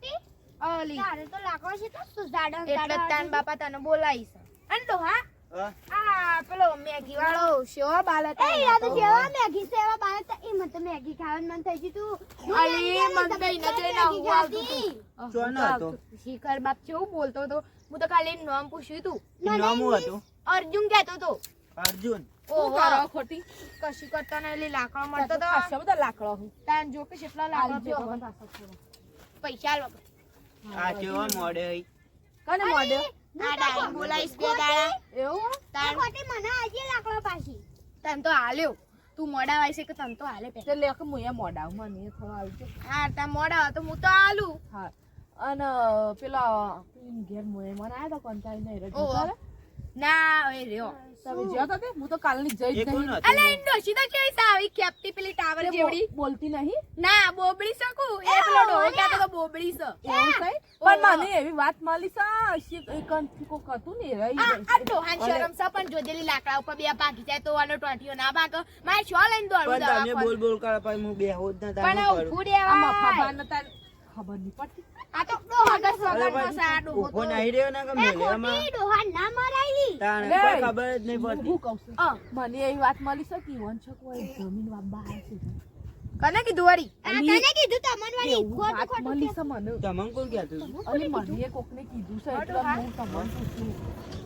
મોટી અલી તારે તો લાકડો છે તો સુજાડા એટલે તાન બાપા તને બોલાઈશ અને તો હા આ પેલો મેગી વાળો શેવો બાલ હતા એ યાદ જેવા મેગી સેવા બાર તો એ મત મેગી ખાવાનું મન થઈ ગયું તું અલી મન કઈ નથી ના હું આવતું ચોનો હતો શિખર બાપ કેવું બોલતો હતો હું તો ખાલી એનું નામ પૂછ્યું તું નામ શું હતું અર્જુન કહેતો તો અર્જુન ઓહો કરો ખોટી કશું કરતો ને એટલે લાકડો મળતો તો ખાસા બધા લાકડો હું તાન જો કે કેટલા લાકડો આલજો થયો હવે પાછો થોડો. પૈસા લો આ કેવો મોડે હઈ કને મોડે આ ડાઈ બોલાઈશ બે દાડા એવું તાન ખોટી મને આજે લાકડો પાછી તન તો હાલ્યો તું મોડા વાય છે કે તન તો હાલે પે તે લે કે મુએ મોડા મને થોડો આવજો હા તા મોડા તો હું તો હાલું હા અને પેલા ઘેર મુએ મને આયા તો કંટાઈ નહીં રજો ઓહો. કરે ના એ રહ્યો તમે જ્યાં તો તે હું તો કાલની જઈ જ એ કોણ નહીં હતું? અલે ઇન્ડોશી તો કેવી સાવી કેપ્ટી પેલી ટાવર જેવડી બોલતી નહીં ના બોબડી શકું એ પેલો ડોહો કહેતો તો બોબડી છે એવું કઈ પણ મને એવી વાત મળી છે એક કોક હતું ને રહી આ ડોહાન શરમ છે પણ જોજેલી લાકડા ઉપર બે ભાગી જાય તો આનો ટોટીઓ ના ભાગ મારે શો લઈને દોડવું પણ તમે બોલ દવાખાને. બોલ કરો પણ હું બેહો જ ના પણ તારું કરું ઉભું આમાં રહેવાય. ખબર નતા ખબર નહીં પડતી આ તો ડોહા ગસ અરે વગરનો છે આ ભાઈ ડોહો ઉભો તો. નહીં રહ્યો ને કે મેલેમાં ખોટી ડોહા ના મરાયેલી તાણ લે. કોઈ ખબર જ નહીં પડતી હું કહું છું અ, મને એવી વાત મળી છે કે ઈવન છોકરો જમીન વાબા આવે છે કને કીધું વળી આ તને કીધું તમને વાળી એવું ખોટું વાત ખોટું મળી છે મને તમને કોણ કહેતું હતું? અને મને કોકને કીધું છે એટલે હું તમને પૂછું